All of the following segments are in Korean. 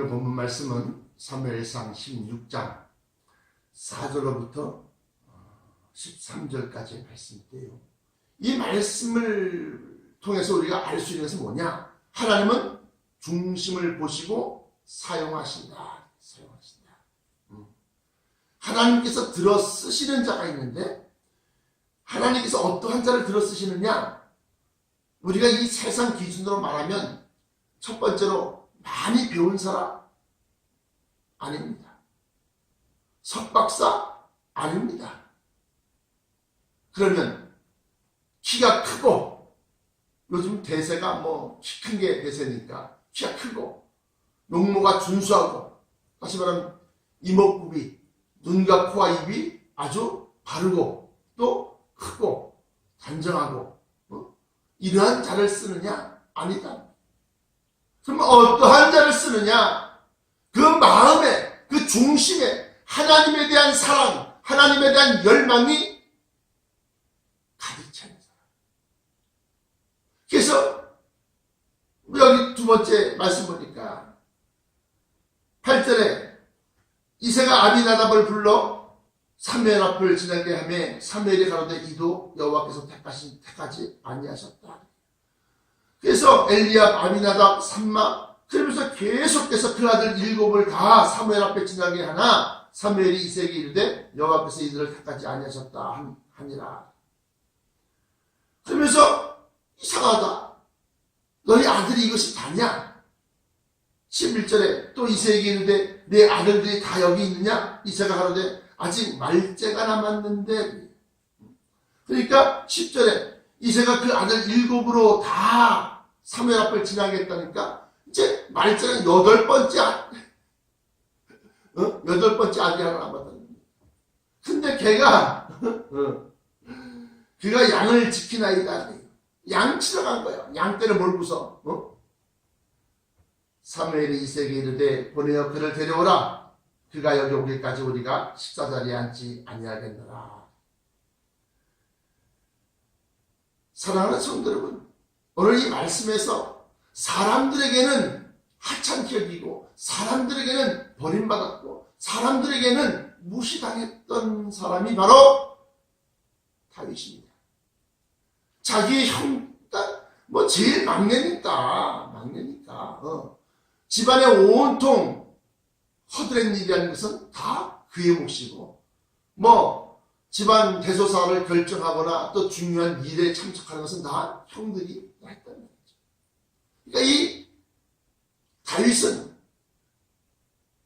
오늘 본문 말씀은 사무엘상 16장 4절로부터 13절까지의 말씀인데요. 이 말씀을 통해서 우리가 알 수 있는 것은 뭐냐? 하나님은 중심을 보시고 사용하신다. 하나님께서 들어 쓰시는 자가 있는데, 하나님께서 어떠한 자를 들어 쓰시느냐? 우리가 이 세상 기준으로 말하면 첫 번째로 많이 배운 사람? 아닙니다. 석박사? 아닙니다. 그러면 키가 크고, 요즘 대세가 키 큰 게 대세니까 키가 크고, 용모가 준수하고, 다시 말하면 이목구비, 눈과 코와 입이 아주 바르고 또 크고 단정하고, 이러한 자를 쓰느냐? 아니다. 그럼 어떠한 자를 쓰느냐? 그 마음에, 그 중심에 하나님에 대한 사랑, 하나님에 대한 열망이 가득 차는 사람. 그래서 여기 두 번째 말씀 보니까 8절에 이새가 아비나답을 불러 사무엘 앞을 지나게 하며 사무엘이 가로되 이도 여호와께서 택하지 아니하셨다. 그래서 엘리압, 아비나답, 삼마, 그러면서 계속해서 그 아들 7을 다 사무엘 앞에 지나게 하나 사무엘이 이새에게 이르되 여호와께서 이들을 택하지 아니하셨다 하니라. 그러면서 이상하다. 너희 아들이 이것이 다냐? 11절에 또 이새에게 이르되 내 아들들이 다 여기 있느냐? 이새가 가로되 아직 말째가 남았는데. 그러니까 10절에 이새가 그 아들 7으로 다 사무엘 앞을 지나게 했다니까 이제 말째는 8번째 8번째 아들이 하나 남았다는 거예요. 근데 걔가 양을 지키나이다. 양 치러 간 거예요. 양떼를 몰고서. 사무엘이 이새에게 이르되 보내어 그를 데려오라. 그가 여기 오기까지 우리가 식사자리에 앉지 아니하겠노라. 사랑하는 성도 여러분, 오늘 이 말씀에서 사람들에게는 하찮게 여기고 사람들에게는 버림받았고 사람들에게는 무시당했던 사람이 바로 다윗입니다. 자기의 제일 막내니까 집안에 온통 허드렛 일이라는 것은 다 그의 몫이고, 집안 대소사를 결정하거나 또 중요한 일에 참석하는 것은 다 형들이 했다는 거죠. 그러니까 이 다윗은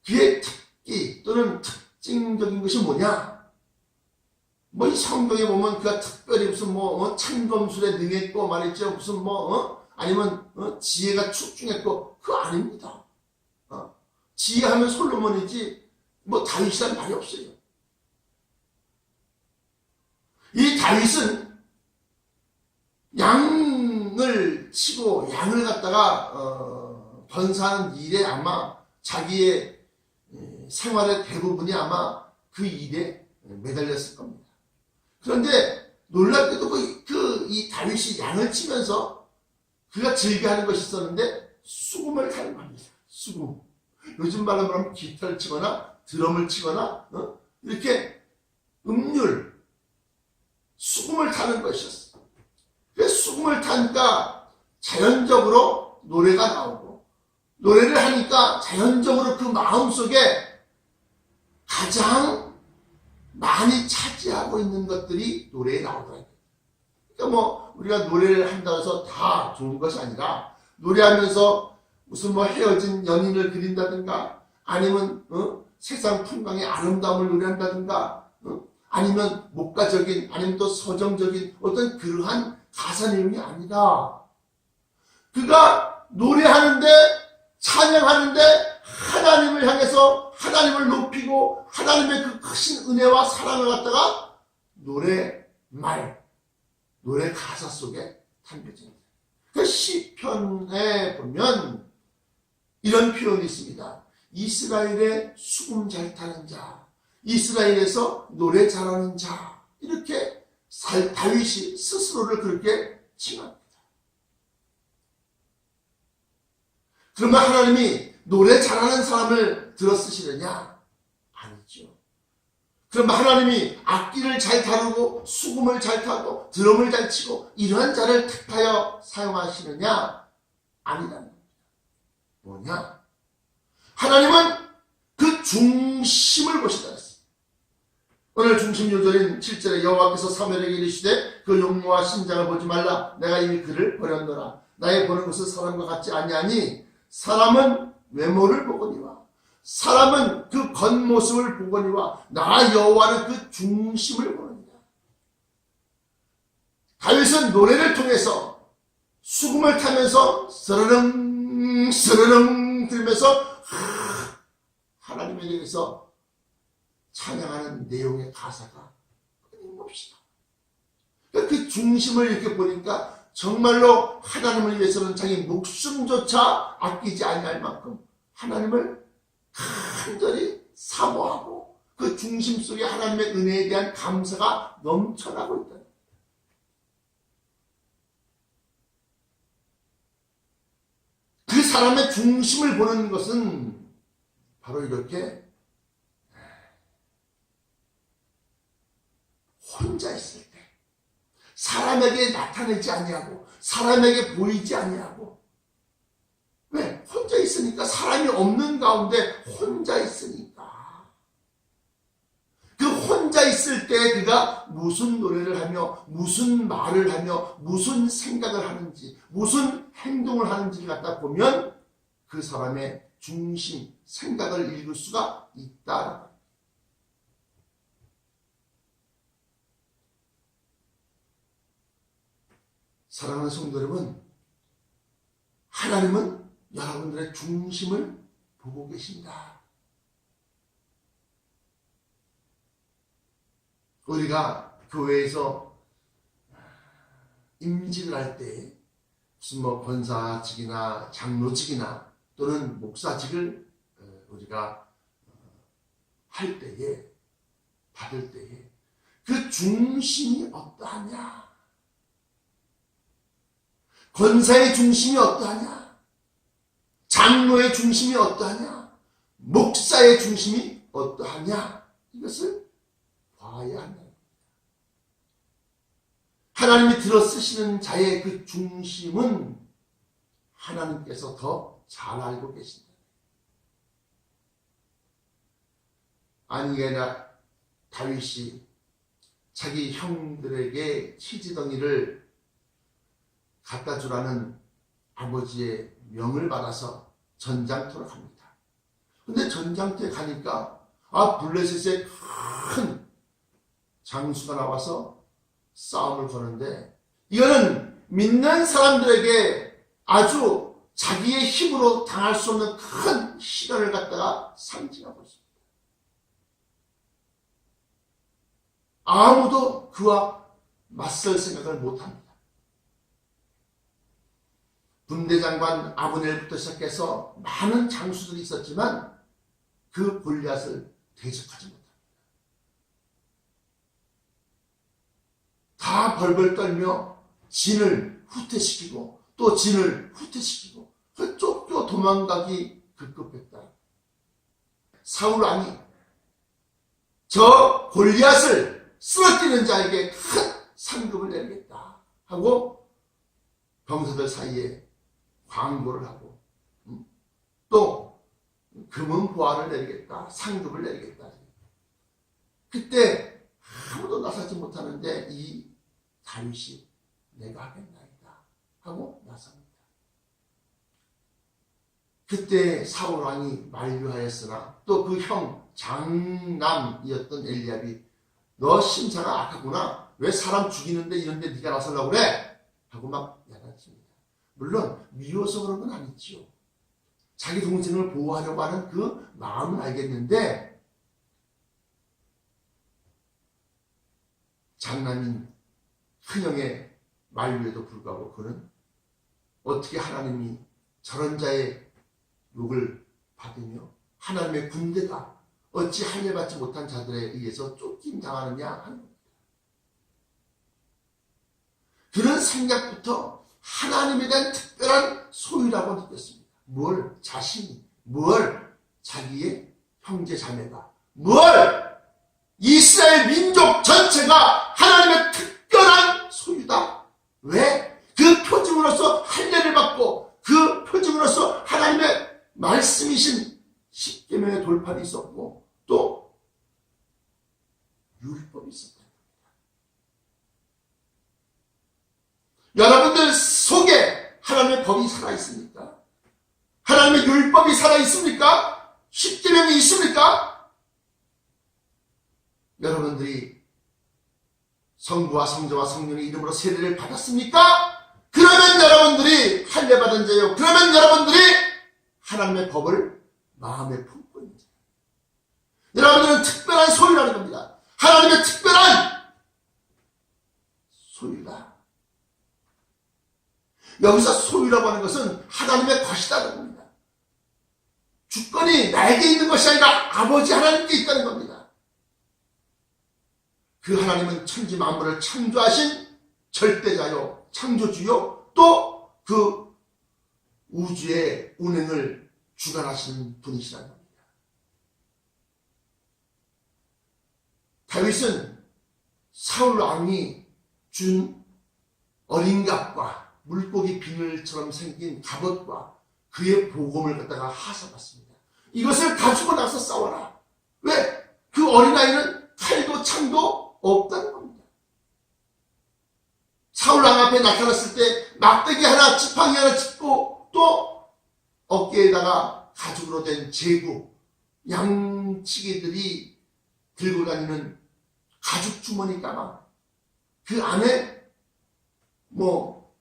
그의 특기 또는 특징적인 것이 뭐냐? 이 성경에 보면 그가 특별히 무슨 창검술에 능했고 말이죠. 무슨 아니면 지혜가 출중했고, 그거 아닙니다. 지혜하면 솔로몬이지 다윗이란 말이 없어요. 이 다윗은 양을 치고 양을 갖다가 번사하는 일에 아마 자기의 생활의 대부분이 아마 그 일에 매달렸을 겁니다. 그런데 놀랍게도 이 다윗이 양을 치면서 그가 즐겨하는 것이 있었는데 수금을 타는 겁니다. 수금. 요즘 말로 말하면 기타를 치거나 드럼을 치거나 이렇게 음률, 수금을 타는 것이었어. 그래서 수금을 타니까 자연적으로 노래가 나오고, 노래를 하니까 자연적으로 그 마음속에 가장 많이 차지하고 있는 것들이 노래에 나오더라고요. 그러니까 우리가 노래를 한다고 해서 다 좋은 것이 아니라, 노래하면서 무슨 헤어진 연인을 그린다든가, 아니면 세상 풍광의 아름다움을 노래한다든가, 아니면 목가적인, 아니면 또 서정적인 어떤 그러한 가사 내용이 아니라, 그가 노래하는데, 찬양하는데 하나님을 향해서 하나님을 높이고 하나님의 그 크신 은혜와 사랑을 갖다가 노래 가사 속에 담겨집니다. 그 시편에 보면 이런 표현이 있습니다. 이스라엘의 수금 잘 타는 자, 이스라엘에서 노래 잘하는 자, 이렇게 다윗이 스스로를 그렇게 칭합니다. 그러면 하나님이 노래 잘하는 사람을 들어 쓰시느냐? 아니죠. 그럼 하나님이 악기를 잘 다루고 수금을 잘 타고 드럼을 잘 치고 이러한 자를 택하여 사용하시느냐? 아니라는 겁니다. 뭐냐? 하나님은 그 중심을 보신다 했습니다. 오늘 중심 요절인 7절에 여호와께서 사무엘에게 이르시되 그 용모와 신장을 보지 말라. 내가 이미 그를 버렸노라. 나의 보는 것은 사람과 같지 아니하니 사람은 외모를 보거니와 사람은 그 겉모습을 보거니와 나 여호와는 그 중심을 보느니라. 다윗은 노래를 통해서 수금을 타면서 스르릉 스르릉 들으면서 하나님에 대해서 찬양하는 내용의 가사가 끊임없이 그 중심을 이렇게 보니까 정말로 하나님을 위해서는 자기 목숨조차 아끼지 아니할 만큼 하나님을 간절히 사모하고 그 중심 속에 하나님의 은혜에 대한 감사가 넘쳐나고 있다. 그 사람의 중심을 보는 것은 바로 이렇게 혼자 있을 때 사람에게 나타내지 아니하고 사람에게 보이지 아니하고 왜? 혼자 있으니까 사람이 없는 가운데 혼자 있으니까 그 혼자 있을 때 그가 무슨 노래를 하며 무슨 말을 하며 무슨 생각을 하는지 무슨 행동을 하는지를 갖다 보면 그 사람의 중심, 생각을 읽을 수가 있다. 사랑하는 성도 여러분, 하나님은 여러분들의 중심을 보고 계신다. 우리가 교회에서 임직을 할 때 무슨 권사직이나 장로직이나 또는 목사직을 우리가 할 때에 받을 때에 그 중심이 어떠하냐? 권사의 중심이 어떠하냐? 장로의 중심이 어떠하냐? 목사의 중심이 어떠하냐? 이것을 봐야 한다. 하나님이 들어 쓰시는 자의 그 중심은 하나님께서 더 잘 알고 계신다. 아니 아니라 다윗이 자기 형들에게 치지덩이를 갖다 주라는 아버지의 명을 받아서 전장터로 갑니다. 근데 전장터에 가니까 블레셋의 큰 장수가 나와서 싸움을 거는데 이거는 믿는 사람들에게 아주 자기의 힘으로 당할 수 없는 큰 시련을 갖다가 상징하고 있습니다. 아무도 그와 맞설 생각을 못합니다. 군대장관 아브넬부터 시작해서 많은 장수들이 있었지만 그 골리앗을 대적하지 못합니다. 다 벌벌 떨며 진을 후퇴시키고 또 진을 후퇴시키고 쫓겨 도망가기 급급했다. 사울 왕이 저 골리앗을 쓰러뜨리는 자에게 큰 상급을 내리겠다 하고 병사들 사이에 광고를 하고 또 금은 보화를 내리겠다, 상급을 내리겠다. 그때 아무도 나서지 못하는데 이 다윗이 내가 하겠나이다 하고 나섭니다. 그때 사울 왕이 만류하였으나 또 그 형 장남이었던 엘리압이 너 심사가 악하구나. 왜 사람 죽이는데 이런데 네가 나서려고 그래? 하고 막 야단칩니다. 물론 미워서 그런 건 아니지요. 자기 동생을 보호하려고 하는 그 마음은 알겠는데 장남인 큰형의 만류에도 불구하고 그는 어떻게 하나님이 저런 자의 욕을 받으며 하나님의 군대가 어찌 할례받지 못한 자들에 의해서 쫓김당하느냐 하는 겁니다. 그런 생각부터 하나님에 대한 특별한 소유라고 느꼈습니다. 뭘? 자신이 뭘? 자기의 형제 자매가. 뭘? 이스라엘 민족 전체가 하나님의 특별한 소유다. 왜? 그 표징으로서 할례를 받고 그 표징으로서 하나님의 말씀이신 십계명의 돌판이 있었고 또 율법이 있었다. 여러분들 속에 하나님의 법이 살아있습니까? 하나님의 율법이 살아있습니까? 십계명이 있습니까? 여러분들이 성부와 성자와 성령의 이름으로 세례를 받았습니까? 그러면 여러분들이 할례 받은 자요. 그러면 여러분들이 하나님의 법을 마음에 품고 있는 자예요. 여러분들은 특별한 소유라는 겁니다. 하나님의 특별한 소유다. 여기서 소유라고 하는 것은 하나님의 것이라는 겁니다. 주권이 나에게 있는 것이 아니라 아버지 하나님께 있다는 겁니다. 그 하나님은 천지 만물을 창조하신 절대자요, 창조주요, 또 그 우주의 운행을 주관하시는 분이시라는 겁니다. 다윗은 사울 왕이 준 어린 갑과 물고기 비늘처럼 생긴 갑옷과 그의 복음을 갖다가 하사받습니다. 이것을 가지고 나서 싸워라. 왜? 그 어린아이는 칼도 창도 없다는 겁니다. 사울왕 앞에 나타났을 때 막대기 하나, 지팡이 하나 짚고 또 어깨에다가 가죽으로 된 제구, 양치기들이 들고 다니는 가죽 주머니 가방, 그 안에 뭐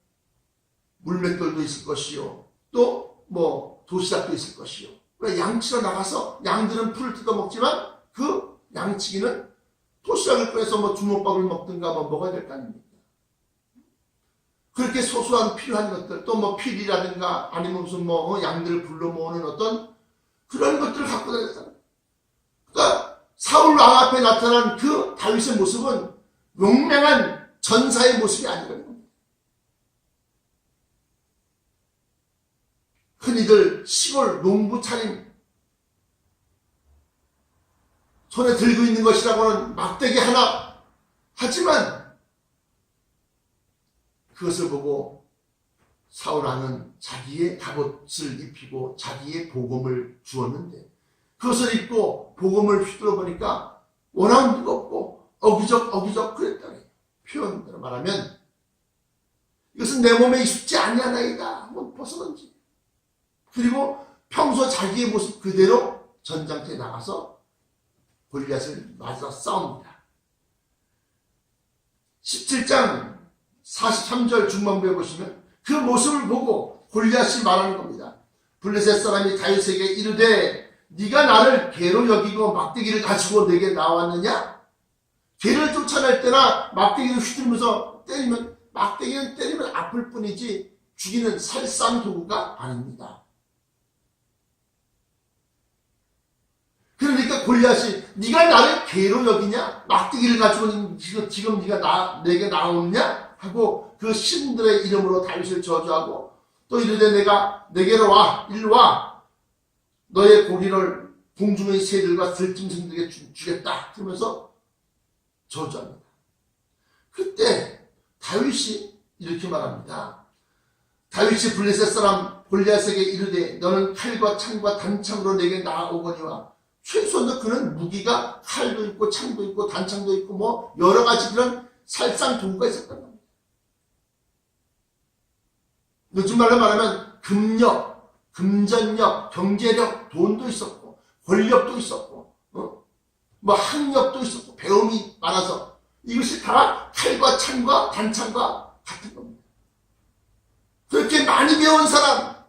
물맷돌도 있을 것이요, 또 뭐 도시락도 있을 것이요. 왜? 양치러 나가서 양들은 풀을 뜯어먹지만 그 양치기는 도시락을 꺼내서 뭐 주먹밥을 먹든가 뭐 먹어야 될 거 아닙니까? 그렇게 소소한 필요한 것들, 또 뭐 필이라든가 아니면 무슨 뭐 양들을 불러 모으는 어떤 그런 것들을 갖고 다녔잖아요. 그러니까 사울 왕 앞에 나타난 그 다윗의 모습은 용맹한 전사의 모습이 아니거든요. 흔히들 시골 농부 차림 손에 들고 있는 것이라고는 막대기 하나, 하지만 그것을 보고 사울왕은 자기의 갑옷을 입히고 자기의 복음을 주었는데 그것을 입고 복음을 휘둘러 보니까 워낙 무겁고 어기적 그랬다니. 표현대로 말하면 이것은 내 몸에 익숙지 아니하나이다. 한번 벗어던지. 그리고 평소 자기의 모습 그대로 전장터에 나가서 골리앗을 맞아 싸웁니다. 17장 43절 중반부에 보시면 그 모습을 보고 골리앗이 말하는 겁니다. 블레셋 사람이 다윗에게 이르되 네가 나를 개로 여기고 막대기를 가지고 내게 나왔느냐? 개를 쫓아낼 때나 막대기를 휘두르면서 때리면 막대기는 때리면 아플 뿐이지 죽이는 살상 도구가 아닙니다. 그러니까 골리앗이 네가 나를 개로 여기냐? 막대기를 가지고 지금 네가 내게 나오느냐? 하고 그 신들의 이름으로 다윗을 저주하고 또 이르되 내가 내게로 와, 일로 와. 너의 고기를 공중의 새들과 들짐승들에게 주겠다. 그러면서 저주합니다. 그때 다윗이 이렇게 말합니다. 다윗이 블레셋 사람 골리앗에게 이르되 너는 칼과 창과 단창으로 내게 나아오거니와 최소한도 그는 무기가 칼도 있고 창도 있고 단창도 있고 뭐 여러 가지 그런 살상 도구가 있었던 겁니다. 요즘 말로 말하면 금력, 금전력, 경제력, 돈도 있었고 권력도 있었고 뭐 학력도 있었고 배움이 많아서 이것이 다 칼과 창과 단창과 같은 겁니다. 그렇게 많이 배운 사람,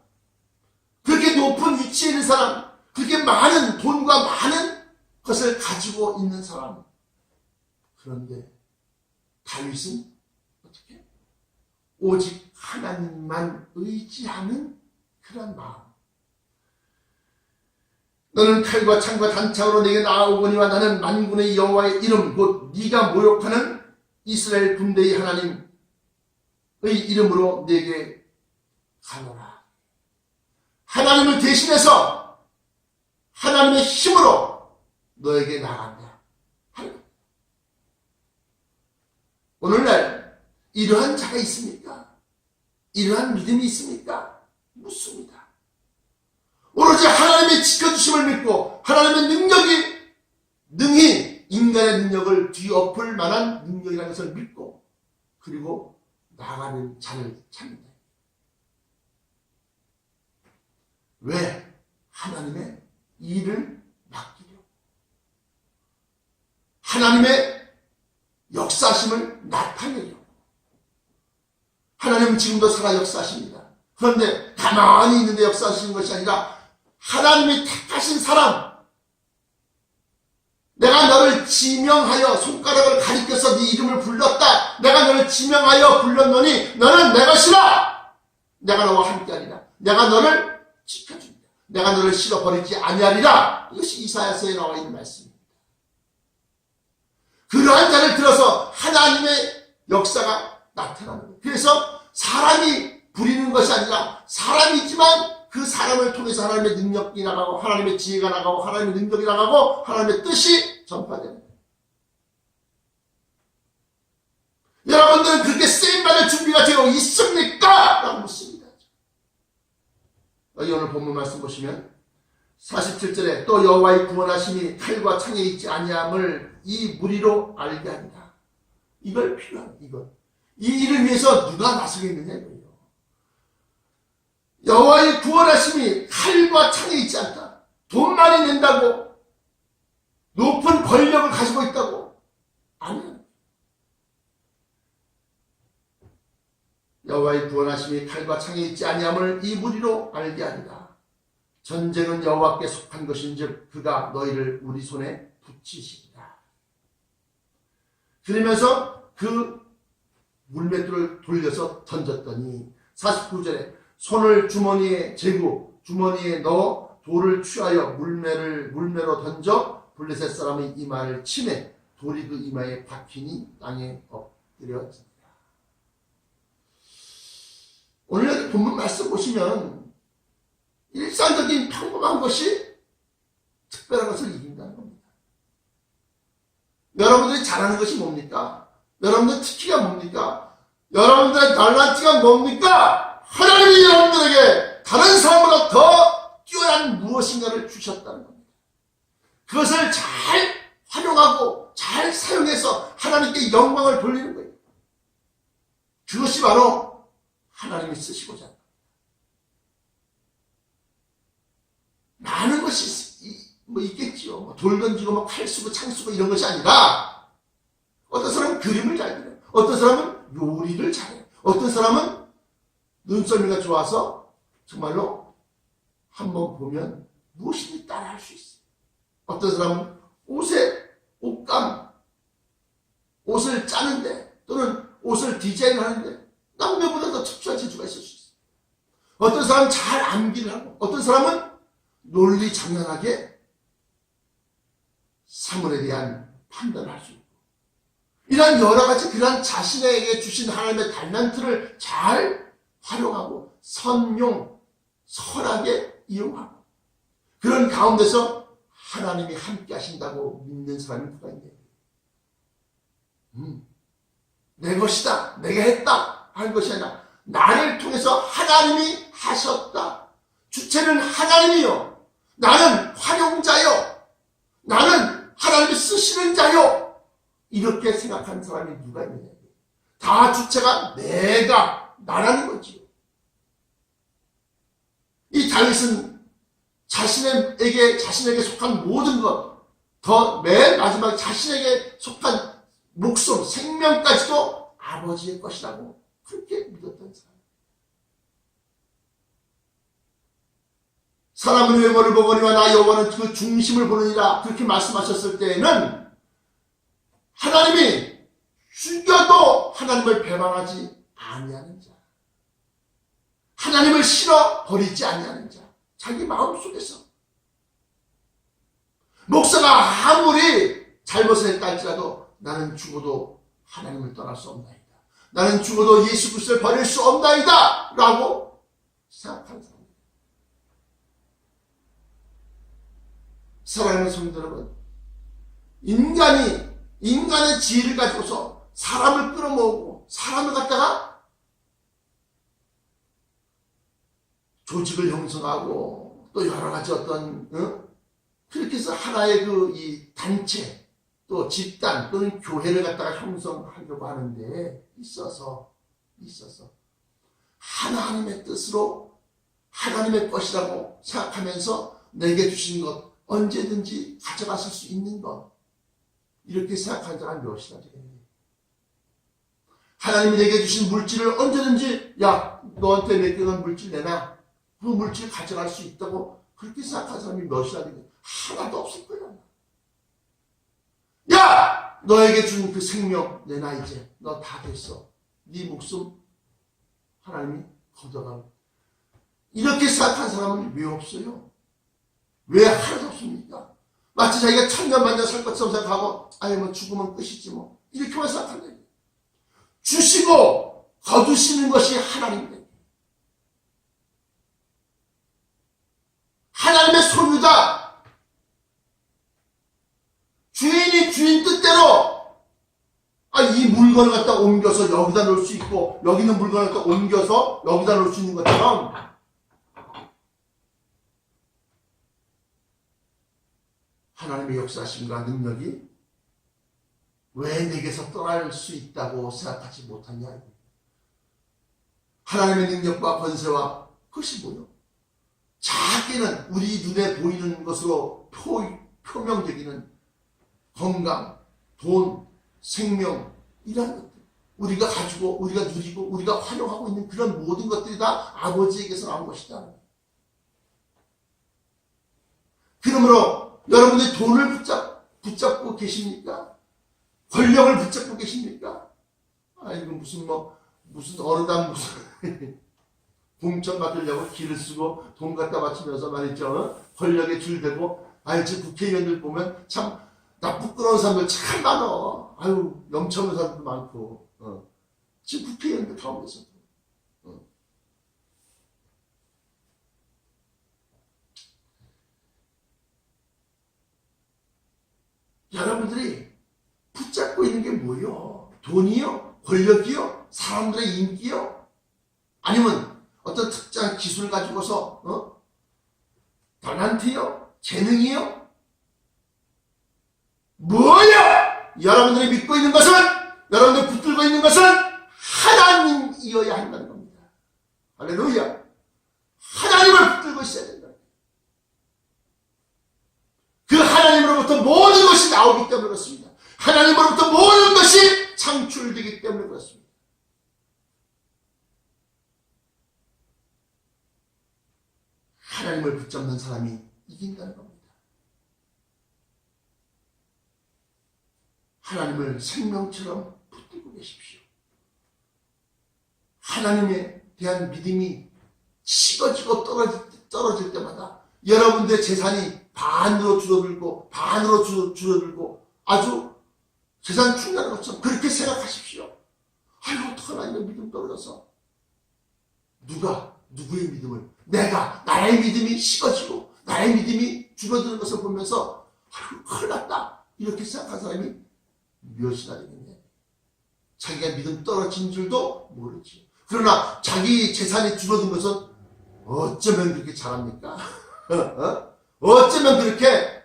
그렇게 높은 위치에 있는 사람, 그렇게 많은 돈과 많은 것을 가지고 있는 사람. 그런데 다윗은 어떻게? 오직 하나님만 의지하는 그런 마음. 너는 칼과 창과 단창으로 내게 나아오거니와 나는 만군의 여호와의 이름 곧 네가 모욕하는 이스라엘 군대의 하나님의 이름으로 내게 가노라. 하나님을 대신해서 하나님의 힘으로 너에게 나간다. 오늘날 이러한 자가 있습니까? 이러한 믿음이 있습니까? 묻습니다. 오로지 하나님의 지켜주심을 믿고 하나님의 능히 인간의 능력을 뒤엎을 만한 능력이라는 것을 믿고 그리고 나가는 자를 찾는다. 왜? 하나님의 일을 맡기려고. 하나님의 역사심을 나타내려고. 하나님은 지금도 살아 역사하십니다. 그런데 가만히 있는데 역사하시는 것이 아니라 하나님이 택하신 사람, 내가 너를 지명하여 손가락을 가리켜서 네 이름을 불렀다. 내가 너를 지명하여 불렀노니 너는 내 것이라. 내가 너와 함께하리라. 내가 너를 지켜준다. 내가 너를 실어버리지 아니하리라. 이것이 이사야서에 나와 있는 말씀입니다. 그러한 자를 들어서 하나님의 역사가 나타나는 거예요. 그래서 사람이 부리는 것이 아니라 사람이지만 그 사람을 통해서 하나님의 능력이 나가고 하나님의 지혜가 나가고 하나님의 능력이 나가고 하나님의 뜻이 전파되는 거예요. 여러분들은 그렇게 쓰임받을 준비가 되어 있습니까? 라고 묻습니다. 오늘 본문 말씀 보시면 47절에 또 여호와의 구원하심이 칼과 창에 있지 아니함을 이 무리로 알게 합니다. 이걸 필요합니다. 이걸. 이 일을 위해서 누가 나서겠느냐 이거예요. 여호와의 구원하심이 칼과 창에 있지 않다. 돈 많이 낸다고 높은 권력을 가지고 있다고 아니야. 여호와의 구원하심이 칼과 창에 있지 아니함을 이 무리로 알게 하리라. 전쟁은 여호와께 속한 것인즉 그가 너희를 우리 손에 붙이시리라. 그러면서 그 물맷돌을 돌려서 던졌더니 49절에 손을 주머니에 재고 주머니에 넣어 돌을 취하여 물매로 던져 블레셋 사람의 이마를 치매 돌이 그 이마에 박히니 땅에 엎드려집니다. 오늘 본문 말씀 보시면 일상적인 평범한 것이 특별한 것을 이긴다는 겁니다. 여러분들이 잘하는 것이 뭡니까? 여러분들 특기가 뭡니까? 여러분들의 달란트가 뭡니까? 하나님이 여러분들에게 다른 사람보다 더 뛰어난 무엇인가를 주셨다는 겁니다. 그것을 잘 활용하고 잘 사용해서 하나님께 영광을 돌리는 거예요. 그것이 바로 하나님이 쓰시고자 합니다. 많은 것이 있겠지요. 돌 던지고 칼 쓰고 창 쓰고 이런 것이 아니라 어떤 사람은 그림을 잘 그려요. 어떤 사람은 요리를 잘해요. 어떤 사람은 눈썰미가 좋아서 정말로 한번 보면 무엇이든지 따라할 수 있어요. 어떤 사람은 옷을 짜는데 또는 옷을 디자인하는데 남녀보다 더 특출한 재주가 있을 수 있어요. 어떤 사람은 잘 암기를 하고 어떤 사람은 논리정연하게 사물에 대한 판단을 할 수 있고 이러한 여러 가지 그러한 자신에게 주신 하나님의 달란트를 잘 활용하고 선하게 이용하고 그런 가운데서 하나님이 함께 하신다고 믿는 사람이 누가 있냐. 내 것이다. 내가 했다. 하는 것이 아니라 나를 통해서 하나님이 하셨다. 주체는 하나님이요. 나는 활용자요. 나는 하나님이 쓰시는 자요. 이렇게 생각하는 사람이 누가 있느냐. 다 주체가 내가 나라는 거지요. 이 다윗은 자신에게 속한 모든 것, 더 맨 마지막 자신에게 속한 목숨, 생명까지도 아버지의 것이라고 그렇게 믿었던 사람. 사람은 외모를 보거니와 나 여호와는 그 중심을 보느니라 그렇게 말씀하셨을 때에는 하나님이 죽여도 하나님을 배반하지 아니하는 자, 하나님을 싫어 버리지 아니하는 자, 자기 마음속에서 목사가 아무리 잘못을 했다 할지라도 나는 죽어도 하나님을 떠날 수 없나이다. 나는 죽어도 예수 그리스도를 버릴 수 없나이다 라고 생각하는 사람. 사랑하는 성도 여러분, 인간의 지혜를 가지고서 사람을 끌어모으고 사람을 갖다가 조직을 형성하고 또 여러 가지 어떤 그렇게 해서 하나의 이 단체 또 집단 또는 교회를 갖다가 형성하려고 하는데 있어서 하나님의 뜻으로 하나님의 것이라고 생각하면서 내게 주신 것 언제든지 가져가실 수 있는 것 이렇게 생각하는 사람이 몇이나 돼. 하나님이 내게 주신 물질을 언제든지 야 너한테 맡겨놓은 물질 내놔 그 물질 가져갈 수 있다고 그렇게 생각하는 사람이 몇이나 되겠냐. 하나도 없을 거야. 야 너에게 준 그 생명 내놔 이제 너 다 됐어. 네 목숨 하나님이 걷어가고 이렇게 생각하는 사람은 왜 없어요? 왜 하나도 없습니까? 마치 자기가 천년만년 살 것처럼 생각하고 아니 뭐 죽으면 끝이지 뭐 이렇게만 생각한다. 주시고 거두시는 것이 하나님입니다. 하나님의 소유다. 주인이 주인 뜻대로 이 물건을 갖다 옮겨서 여기다 놓을 수 있고 여기 있는 물건을 갖다 옮겨서 여기다 놓을 수 있는 것처럼 하나님의 역사심과 능력이 왜 내게서 떠날 수 있다고 생각하지 못하냐. 하나님의 능력과 권세와 그것이 뭐요? 작게는 우리 눈에 보이는 것으로 표명적이는 건강, 돈, 생명 이런 것들 우리가 가지고 우리가 누리고 우리가 활용하고 있는 그런 모든 것들이 다 아버지에게서 나온 것이다. 그러므로 여러분들이 돈을 붙잡고 계십니까? 권력을 붙잡고 계십니까? 이거 무슨 어르당 공천 받으려고 길을 쓰고 돈 갖다 바치면서 말이죠. 권력에 줄대고 지금 국회의원들 보면 참 나 부끄러운 사람들 참 많어. 염치없는 사람들도 많고 지금 국회의원들 가운데서도 여러분들이 붙잡고 있는 게 뭐요? 돈이요? 권력이요? 사람들의 인기요? 아니면 어떤 특정 기술 가지고서 탤런트요? 재능이요? 뭐요? 여러분들이 믿고 있는 것은 여러분들이 붙들고 있는 것은 하나님이어야 한다는 겁니다. 할렐루야. 하나님을 붙들고 있어야 된다. 그 하나님으로부터 모든 것이 나오기 때문에 그렇습니다. 하나님으로부터 모든 것이 창출되기 때문에 그렇습니다. 하나님을 붙잡는 사람이 이긴다는 겁니다. 하나님을 생명처럼 붙들고 계십시오. 하나님에 대한 믿음이 식어지고 떨어질 때마다 여러분들의 재산이 반으로 줄어들고 아주 재산 충분한 것처럼 그렇게 생각하십시오. 어떡하나 이런 믿음 떨어져서 누구의 믿음을 나의 믿음이 식어지고 나의 믿음이 줄어드는 것을 보면서 큰일 났다 이렇게 생각한 사람이 몇이나 되겠냐. 자기가 믿음 떨어진 줄도 모르지. 그러나 자기 재산이 줄어든 것은 어쩌면 그렇게 잘합니까? 어쩌면 그렇게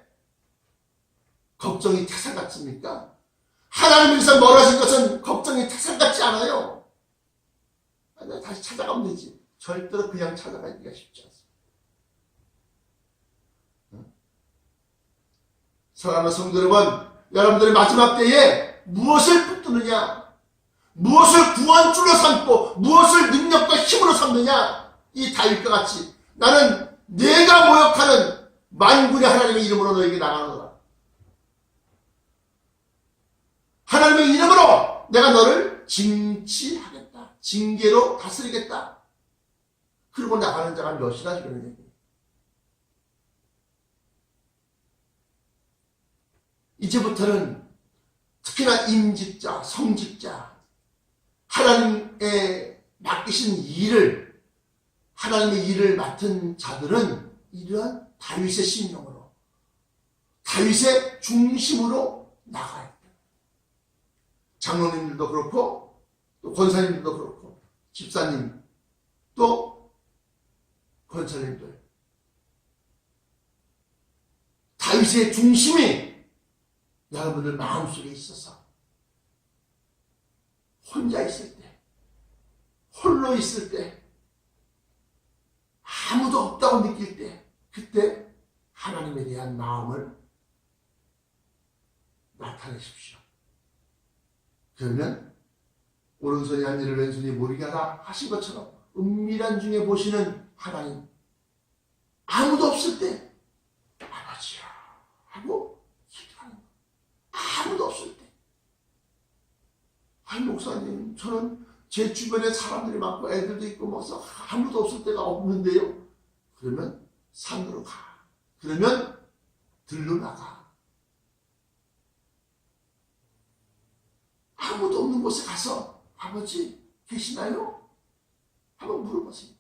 걱정이 태산 같습니까? 하나님에서 멀어진 것은 걱정이 태산 같지 않아요. 다시 찾아가면 되지. 절대로 그냥 찾아가기가 쉽지 않습니다. 사랑하는 성도 여러분, 여러분들의 마지막 때에 무엇을 붙드느냐, 무엇을 구원줄로 삼고 무엇을 능력과 힘으로 삼느냐. 이 다윗과 같이 나는 내가 모욕하는 만군의 하나님의 이름으로 너에게 나가노라. 하나님의 이름으로 내가 너를 징치하겠다. 징계로 다스리겠다. 그러고 나가는 자가 몇이나 되느냐. 이제부터는 특히나 임직자, 성직자, 하나님의 맡기신 일을, 하나님의 일을 맡은 자들은 이러한 다윗의 심령으로 다윗의 중심으로 나가야 합니다. 장로님들도 그렇고 또 권사님들도 그렇고 집사님 또 권사님들, 다윗의 중심이 여러분들 마음속에 있어서 혼자 있을 때, 홀로 있을 때, 아무도 없다고 느낄 때, 그때 하나님에 대한 마음을 나타내십시오. 그러면 오른손이 한 일을 왼손이 모르게 하라 하신 것처럼 은밀한 중에 보시는 하나님, 아무도 없을 때 아버지야 하고 기도하는 거. 아무도 없을 때. 아니 목사님, 저는 제 주변에 사람들이 많고 애들도 있고 뭐서 아무도 없을 때가 없는데요. 그러면 산으로 가. 그러면 들로 나가. 아무도 없는 곳에 가서 아버지 계시나요? 한번 물어보세요.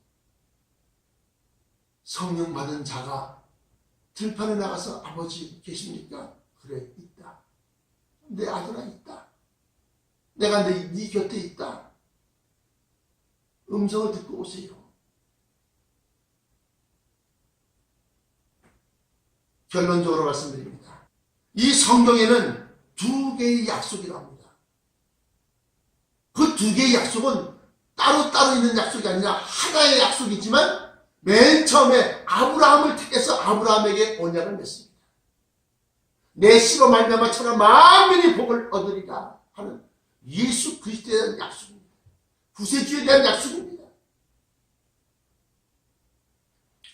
성령 받은 자가 들판에 나가서 아버지 계십니까? 그래, 있다. 내 아들아 있다. 내가 네 곁에 있다. 음성을 듣고 오세요. 결론적으로 말씀드립니다. 이 성경에는 두 개의 약속이 나옵니다. 그 두 개의 약속은 따로따로 있는 약속이 아니라 하나의 약속이지만 맨 처음에 아브라함을 택해서 아브라함에게 언약을 맺습니다. 내 씨로 말미암아 천하 만민이 복을 얻으리라 하는 예수 그리스도에 대한 약속입니다. 구세주에 대한 약속입니다.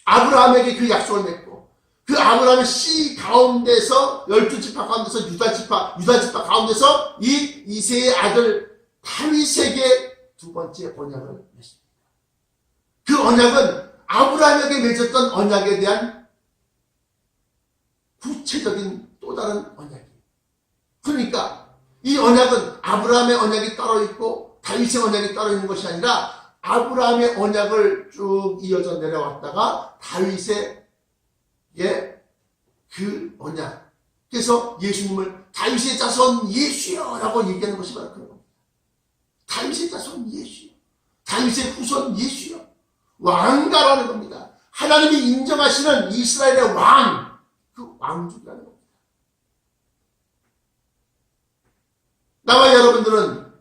아브라함에게 그 약속을 맺고 그 아브라함의 씨 가운데서 12지파 가운데서 유다지파 가운데서 이 이새의 아들 다윗에게 두 번째 언약을 맺습니다. 그 언약은 아브라함에게 맺었던 언약에 대한 구체적인 또 다른 언약이에요. 그러니까 이 언약은 아브라함의 언약이 따로 있고 다윗의 언약이 따로 있는 것이 아니라 아브라함의 언약을 쭉 이어져 내려왔다가 다윗의 그 언약, 그래서 예수님을 다윗의 자손 예수여 라고 얘기하는 것이 바로 그런 겁니다. 다윗의 자손 예수여, 다윗의 후손 예수여, 왕가라는 겁니다. 하나님이 인정하시는 이스라엘의 왕, 그 왕족이라는 겁니다. 나와 여러분들은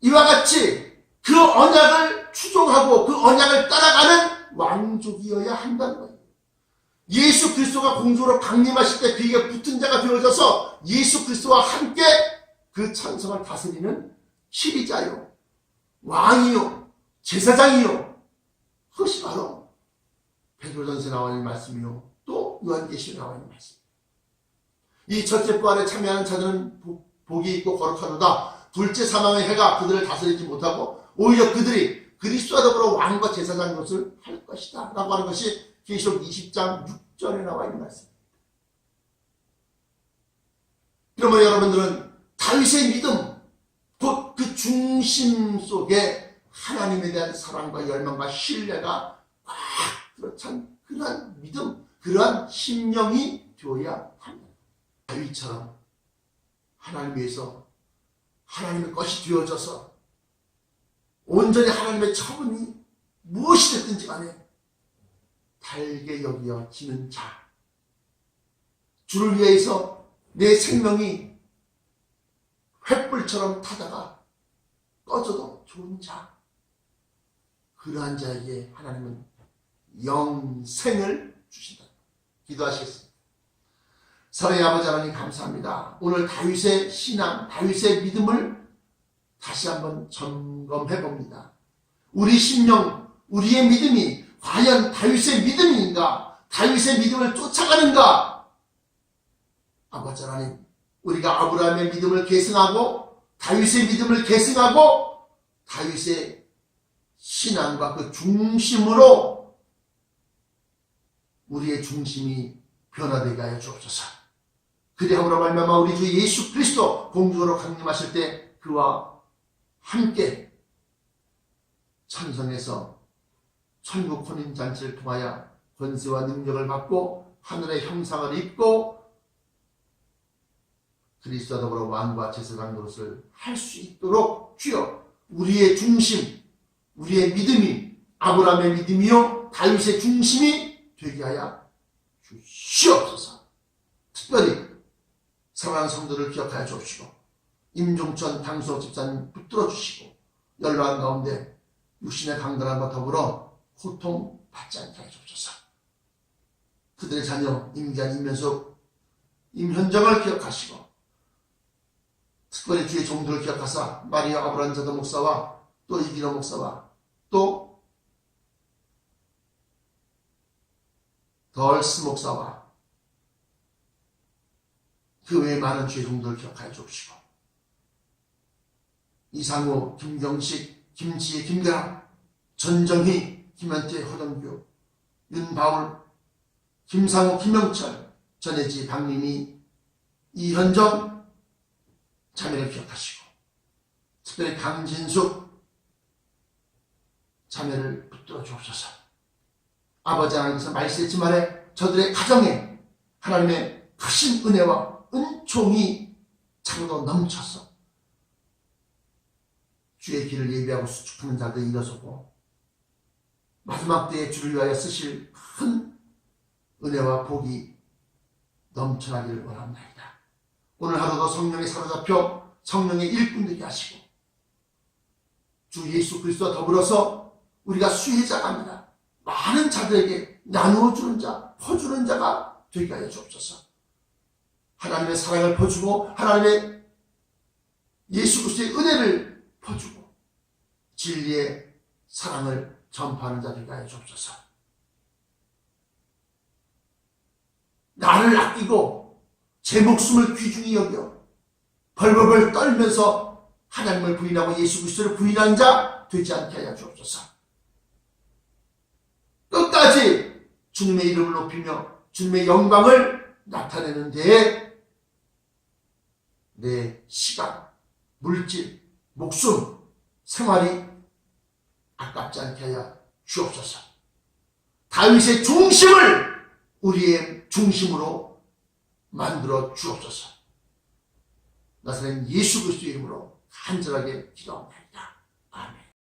이와 같이 그 언약을 추종하고 그 언약을 따라가는 왕족이어야 한다는 거예요. 예수 그리스도가 공중으로 강림하실 때 그에게 붙은 자가 되어져서 예수 그리스도와 함께 그 천성을 다스리는 치리자요, 왕이요, 제사장이요, 그것이 바로 베드로전서에 나와 있는 말씀이요, 또 요한계시록에 나와 있는 말씀. 이 첫째 부활에 참여하는 자들은 복이 있고 거룩하도다. 둘째 사망의 해가 그들을 다스리지 못하고 오히려 그들이 그리스도와 더불어 왕과 제사장 것을 할 것이다 라고 하는 것이 계시록 20장 6절에 나와 있는 말씀입니다. 그러면 여러분들은 다윗의 믿음, 곧 그 중심 속에 하나님에 대한 사랑과 열망과 신뢰가 꽉 들어찬 그러한 믿음, 그러한 심령이 되어야 합니다. 다윗처럼 하나님 위해서 하나님의 것이 되어져서 온전히 하나님의 처분이 무엇이 됐든지 간에 달게 여겨지는 자, 주를 위해서 내 생명이 횃불처럼 타다가 꺼져도 좋은 자, 그러한 자에게 하나님은 영생을 주신다. 기도하시겠습니다. 사랑의 아버지 하나님 감사합니다. 오늘 다윗의 신앙, 다윗의 믿음을 다시 한번 점검해 봅니다. 우리 심령, 우리의 믿음이 과연 다윗의 믿음인가? 다윗의 믿음을 쫓아가는가? 아버지 하나님, 우리가 아브라함의 믿음을 계승하고 다윗의 믿음을 계승하고 다윗의 신앙과 그 중심으로 우리의 중심이 변화되게 하여 주옵소서. 그리함으로 말미암아 우리 주 예수 그리스도 공중으로 강림하실 때 그와 함께 천성에서 천국 혼인잔치를 통하여 권세와 능력을 받고 하늘의 형상을 입고 그리스도와 더불어 왕과 제사장 노릇을 할 수 있도록 주여 우리의 중심, 우리의 믿음이 아브라함의 믿음이요 다윗의 중심이 되게 하여 주시옵소서. 특별히 사랑하는 성도를 기억하여 주옵시고 임종천 당수옥 집사님 붙들어 주시고 연로한 가운데 육신의 강건함과 더불어 고통받지 않게 하여 주옵소서. 그들의 자녀 임기한, 임현숙, 임현정을 기억하시고 특별히 주의 종들을 기억하사 마리아 아브란자도 목사와 또 이기노 목사와 또 덜스 목사와 그 외에 많은 주의 종들을 기억하여 주옵시고 이상우, 김경식, 김지혜, 김가람, 전정희, 김현태, 허동규, 윤바울, 김상우, 김영철, 전혜지, 박민희, 이현정 자매를 기억하시고 특별히 강진숙 자매를 붙들어 주옵소서. 아버지 하나님께서 말씀했지 말에 저들의 가정에 하나님의 크신 은혜와 은총이 참으로 넘쳐서 주의 길을 예비하고 수축하는 자들이 일어서고 마지막 때에 주를 위하여 쓰실 큰 은혜와 복이 넘쳐나기를 원합니다. 오늘 하루도 성령에 사로잡혀 성령의 일꾼 되게 하시고 주 예수 그리스도와 더불어서 우리가 수혜자갑니다. 많은 자들에게 나누어주는 자, 퍼주는 자가 되게 하여 주옵소서. 하나님의 사랑을 퍼주고 하나님의 예수 그리스도의 은혜를 퍼주고 진리의 사랑을 전파하는 자 되게 하여 주옵소서. 나를 아끼고 제 목숨을 귀중히 여겨 벌벌벌 떨면서 하나님을 부인하고 예수 그리스도를 부인한 자 되지 않게 하여 주옵소서. 끝까지 주님의 이름을 높이며 주님의 영광을 나타내는 데에 내 시간, 물질, 목숨, 생활이 아깝지 않게 하여 주옵소서. 다윗의 중심을 우리의 중심으로 만들어 주옵소서. 나사렛 예수 그리스도 이름으로 간절하게 기도합니다.